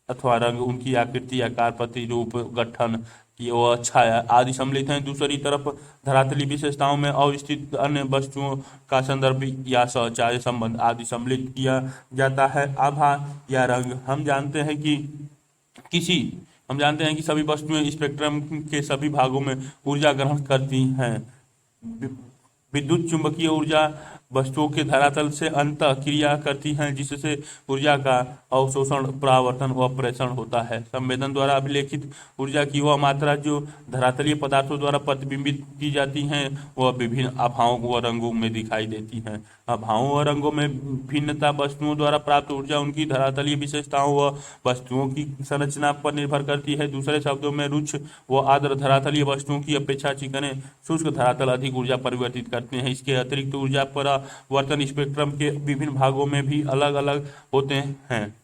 अथवा रंग, उनकी आकृति, आकार, प्रतिरूप, गठन, कि वो छाया आदि सम्मिलित हैं। दूसरी तरफ धरातलीय विशेषताओं में अवस्थित अन्य वस्तुओं का संदर्भ या सहचार्य संबंध आदि सम्मिलित किया जाता है। आभा या रंग, किसी हम जानते हैं कि सभी वस्तुएं स्पेक्ट्रम के सभी भागों में ऊर्जा ग्रहण करती हैं। वि- विद्युत चुंबकीय ऊर्जा वस्तुओं के धरातल से अंतः क्रिया करती हैं, जिससे ऊर्जा का अवशोषण, परावर्तन व प्रेषण होता है। संवेदन द्वारा अभिलेखित ऊर्जा की वह मात्रा जो धरातलीय पदार्थों द्वारा प्रतिबिंबित की जाती है, वह विभिन्न आभाओं व रंगों में दिखाई देती है। आभाओं व रंगों में भिन्नता वस्तुओं द्वारा प्राप्त ऊर्जा उनकी धरातलीय विशेषताओं व वस्तुओं की संरचना पर निर्भर करती है। दूसरे शब्दों में रुक्ष व आर्द्र धरातलीय वस्तुओं की अपेक्षा चिकने शुष्क धरातल अधिक ऊर्जा परिवर्तित करते हैं। इसके अतिरिक्त ऊर्जा परावर्तन स्पेक्ट्रम के विभिन्न भागों में भी अलग अलग होते हैं।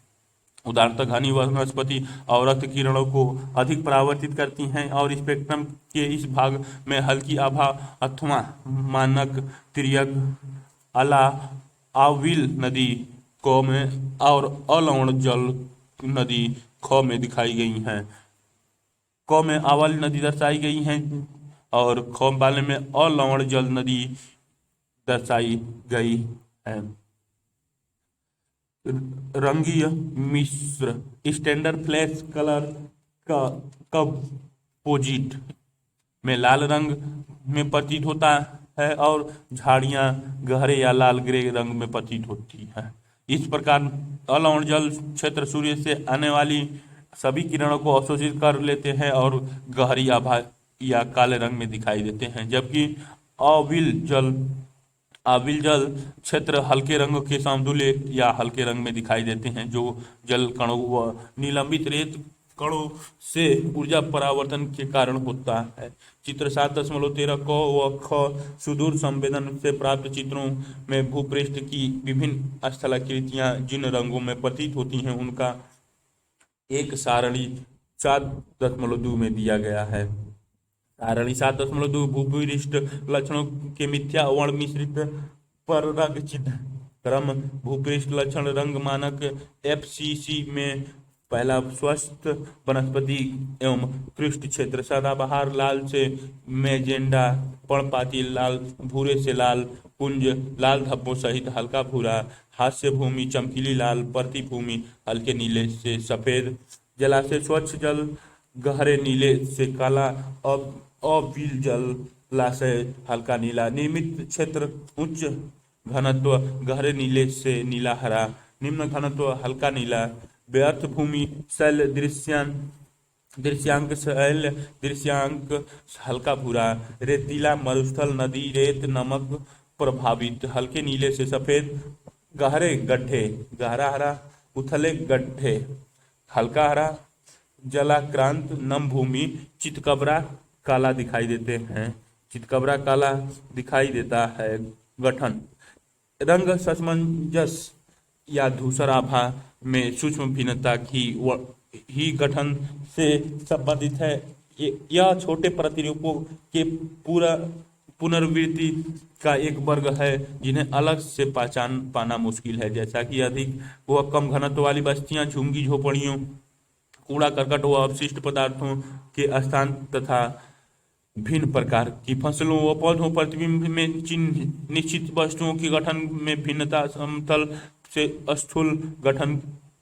उदाहरणतः घनी वनस्पति अवरक्त किरणों को अधिक परावर्तित करती हैं और स्पेक्ट्रम के इस भाग में हल्की आभा अथवा मानक तिर्यक अला आविल नदी क में और अलवण जल नदी ख में दिखाई गई हैं। क में आवाल नदी दर्शाई गई हैं और ख वाले में अलवण जल नदी दर्शाई गई है। रंगीय मिश्र स्टैंडर्ड फ्लैश कलर का कंपोजिट में लाल रंग में प्रतीत होता है और झाड़ियां गहरे या लाल ग्रे रंग में प्रतीत होती है। इस प्रकार अलवण जल क्षेत्र सूर्य से आने वाली सभी किरणों को अवशोषित कर लेते हैं और गहरी आभा या काले रंग में दिखाई देते हैं, जबकि अविल जल आविल जल क्षेत्र हल्के रंग के समतुल्य या हल्के रंग में दिखाई देते हैं, जो जल कणों व निलंबित रेत कणों से ऊर्जा परावर्तन के कारण होता है। चित्र 7.13 क व ख सुदूर संवेदन से प्राप्त चित्रों में भूपृष्ठ की विभिन्न स्थलाकृतियां जिन रंगों में प्रतीत होती हैं, उनका एक सारणी 7.2 में दिया गया है। सारणी 7.2 भूपृष्ठ लक्षणों के मिथ्या वर्ण मिश्रित पर रंग चिन्ह क्रम भूपृष्ठ लक्षण रंग मानक FCC में पहला स्वस्थ वनस्पति एवं पृष्ठ क्षेत्र सदाबहार लाल से मैजेंडा, पर्णपाती लाल, भूरे से लाल, पुंज लाल धब्बों सहित हल्का भूरा, हास्य भूमि चमकीली लाल, प्रति भूमि हल्के नीले से सफेद, जलाशय स्वच्छ जल गहरे नीले से काला, अविल जलाशय हल्का नीला, नियमित क्षेत्र उच्च घनत्व गहरे नीले से नीला हरा, निम्न घनत्व हल्का नीला, व्यर्थ भूमि शैल दृश्यांक शैल दृश्यांक हल्का भूरा, रेतीला मरुस्थल नदी रेत नमक प्रभावित हल्के नीले से सफेद, गहरे गड्ढे गहरा हरा, उथले गड्ढे हल्का हरा, जलाक्रांत नम भूमि चितकबरा काला दिखाई देते हैं। चितकबरा काला दिखाई देता है। गठन रंग ससमंजस या धूसर आभा में सूक्ष्म भिन्नता की ही गठन से संबंधित है। यह छोटे प्रतिरूपों के पूरा पुनर्वृत्ति का एक वर्ग है जिन्हें अलग से पहचान पाना मुश्किल है, जैसा कि अधिक व कम घनत्व वाली बस्तियां, झुग्गी झोपड़ियों, कूड़ा करकट व अपशिष्ट पदार्थों के स्थान तथा भिन्न प्रकार की फसलों व पौधों प्रतिबिंब में चिन्ह निश्चित वस्तुओं के गठन में भिन्नता समतल से स्थूल गठन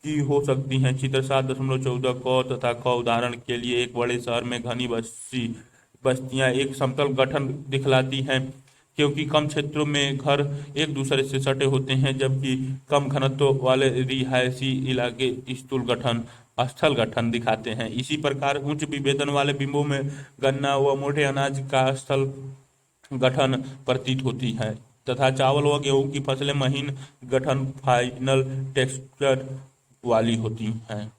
की हो सकती है। चित्र 7.14 क तथा ख उदाहरण के लिए एक बड़े शहर में घनी बस्तियां एक समतल गठन दिखलाती हैं, क्योंकि कम क्षेत्रों में घर एक दूसरे से सटे होते हैं, जबकि कम घनत्व वाले रिहायशी इलाके स्थल गठन दिखाते हैं। इसी प्रकार उच्च विभेदन वाले बिंबों में गन्ना व मोटे अनाज का स्थल गठन प्रतीत होती है तथा चावल व गेहूं की फसलें महीन गठन फाइनल टेक्सचर वाली होती हैं।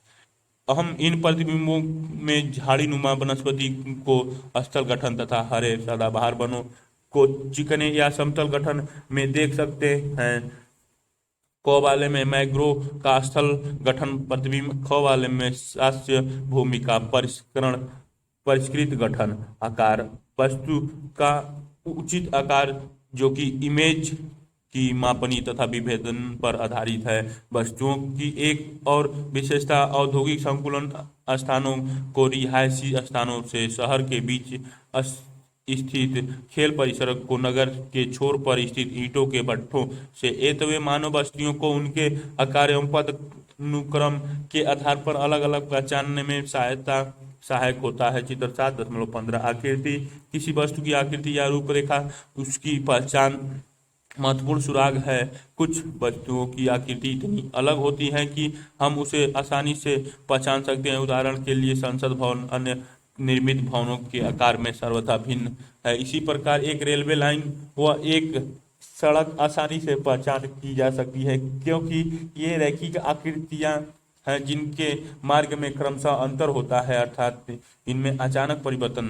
हम इन प्रतिबिंबों में झाड़ी नुमा वनस्पति को स्थल गठन तथा हरे सदाबहार वनों को चिकने या समतल गठन में देख सकते हैं। क वाले में मैंग्रोव का स्थल गठन प्रतिबिंब, ख वाले में शास्य भूमि का परिष्कृत गठन आकार, वस्तु का उचित आकार जो कि इमेज की मापनी तथा विभेदन पर आधारित है। वस्तुओं की एक और विशेषता औद्योगिक संकुलन स्थानों को रिहायशी स्थानों से शहर के बीच स्थित खेल परिसर को नगर के छोर पर स्थित ईंटों के भट्ठों से एतवे मानव बस्तियों को उनके आकार एवं पद अनुक्रम के आधार पर अलग अलग पहचानने में सहायक होता है। चित्र 7.15 आकृति किसी वस्तु की आकृति या रूपरेखा उसकी पहचान महत्वपूर्ण सुराग है। कुछ वस्तुओं की आकृति इतनी अलग होती है कि हम उसे आसानी से पहचान सकते हैं। उदाहरण के लिए संसद भवन अन्य निर्मित भवनों के आकार में सर्वथा भिन्न है। इसी प्रकार एक रेलवे लाइन व एक सड़क आसानी से पहचान की जा सकती है, क्योंकि ये रैखिक आकृतियां हैं जिनके मार्ग में क्रमशः अंतर होता है, अर्थात इनमें अचानक परिवर्तन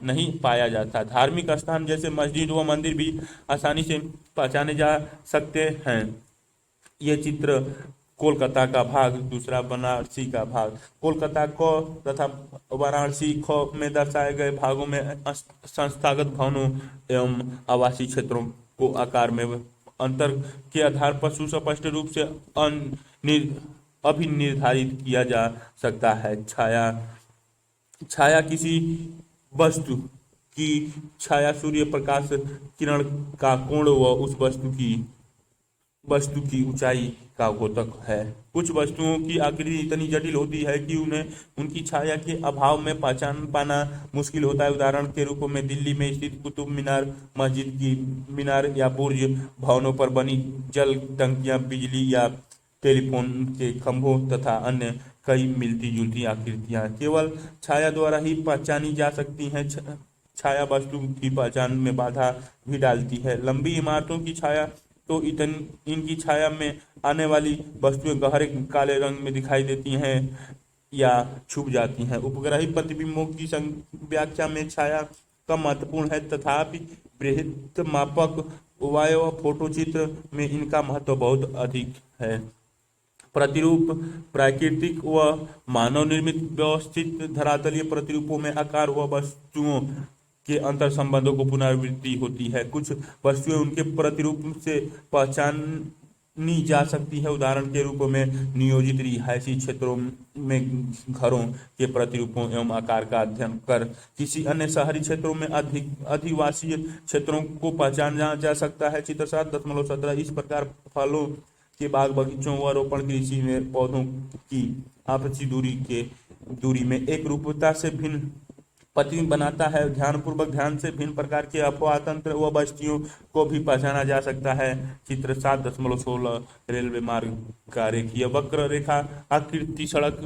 नहीं पाया जाता। धार्मिक स्थान जैसे मस्जिद व मंदिर भी आसानी से पहचाने जा सकते हैं। ये चित्र कोलकाता का भाग, दूसरा वाराणसी का भाग। कोलकाता को तथा वाराणसी को में दर्शाए गए भागों में संस्थागत भवनों एवं आवासीय क्षेत्रों को आकार में अंतर के आधार पर सुस्पष्ट रूप से अभिनिर्धारित किया जा सकता है। छाया किसी वस्तु की छाया सूर्य प्रकाश किरण का कोण व उस वस्तु की ऊंचाई का द्योतक है। कुछ वस्तुओं की आकृति इतनी जटिल होती है कि उन्हें उनकी छाया के अभाव में पहचान पाना मुश्किल होता है। उदाहरण के रूप में दिल्ली में स्थित कुतुब मीनार, मस्जिद की मीनार या बुर्ज, भवनों पर बनी जल टंकियां, बिजली या टेलीफोन के खंभों तथा अन्य कई मिलती जुलती आकृतियां केवल छाया द्वारा ही पहचानी जा सकती हैं। छाया वस्तु की पहचान में बाधा भी डालती है। लंबी इमारतों की छाया तो इनकी छाया में आने वाली वस्तुएं गहरे काले रंग में दिखाई देती हैं या छुप जाती हैं। उपग्रही प्रतिबिंबों की व्याख्या में छाया कम महत्वपूर्ण है, तथापि बृहत मापक वायु फोटो चित्र में इनका महत्व बहुत अधिक है। प्रतिरूप प्राकृतिक व मानव निर्मित व्यवस्थित धरातलीय प्रतिरूपों में आकार व वस्तुओं के अंतर संबंधों को पुनरावृत्ति होती है। कुछ वस्तुएं उनके प्रतिरूप से पहचानी जा सकती है। उदाहरण के रूप में नियोजित रिहायशी क्षेत्रों में घरों के प्रतिरूपों एवं आकार का अध्ययन कर किसी अन्य शहरी क्षेत्रों में अधिवासीय क्षेत्रों को पहचाना जा सकता है। चित्र 7.17 इस प्रकार फलों के बाग बगीचों व रोपण कृषि में पौधों की आपसी दूरी में एक रूपता से भिन्न प्रतिबिंब बनाता है। ध्यान से भिन्न प्रकार के अफवाह तंत्र व बस्तियों को भी पहचाना जा सकता है। चित्र 7.16 रेलवे मार्ग का रेखीय वक्र रेखा आकृति सड़क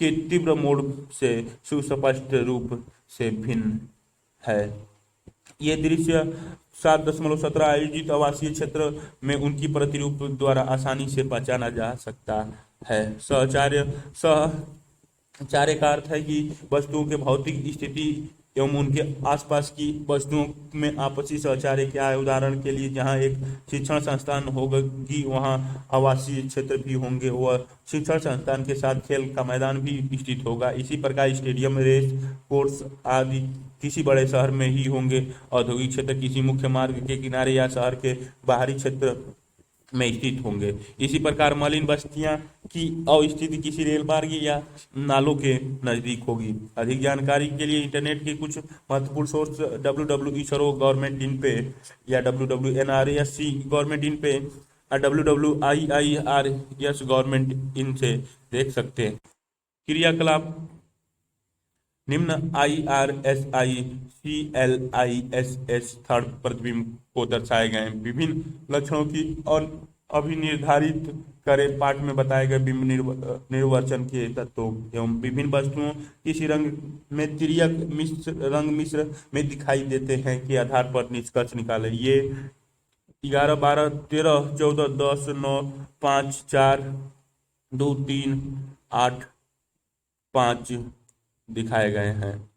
के तीव्र मोड़ से सुस्पष्ट रूप से भिन्न है। ये दृश्य 7.17 आयोजित आवासीय क्षेत्र में उनकी प्रतिरूप द्वारा आसानी से पहचाना जा सकता है। सहचार्य का अर्थ है कि वस्तुओं के भौतिक स्थिति एवं उनके आसपास की वस्तुओं में आपसी सहचार्य क्या है। उदाहरण के लिए जहां एक शिक्षण संस्थान होगी वहां आवासीय क्षेत्र भी होंगे व शिक्षण संस्थान के साथ खेल का मैदान भी स्थित होगा। इसी प्रकार स्टेडियम, रेस कोर्स आदि किसी बड़े शहर में ही होंगे। औद्योगिक क्षेत्र किसी मुख्य मार्ग के किनारे या शहर के बाहरी क्षेत्र में स्थित होंगे। इसी प्रकार मलिन बस्तियां की अवस्थिति किसी रेल मार्ग या नालों के नजदीक होगी। अधिक जानकारी के लिए इंटरनेट के कुछ महत्वपूर्ण सोर्स www.isro गवर्नमेंट इन पे या www.nrsc गवर्नमेंट इन पे या www.iirs गवर्नमेंट इन से देख सकते हैं। क्रियाकलाप निम्न IRSICLISS थर्ड प्रतिबिंब को दर्शाए गए विभिन्न लक्षणों की और अभिनिर्धारित करें। पाठ में बताए गए बिंब निर्वचन के तत्वों एवं विभिन्न वस्तुओं किसी रंग में तिर्यक रंग मिश्र में दिखाई देते हैं के आधार पर निष्कर्ष निकालें। ये 11, 12, 13, 14, 10, 9, 5, 4, 2, 3, 8, 5 दिखाए गए हैं।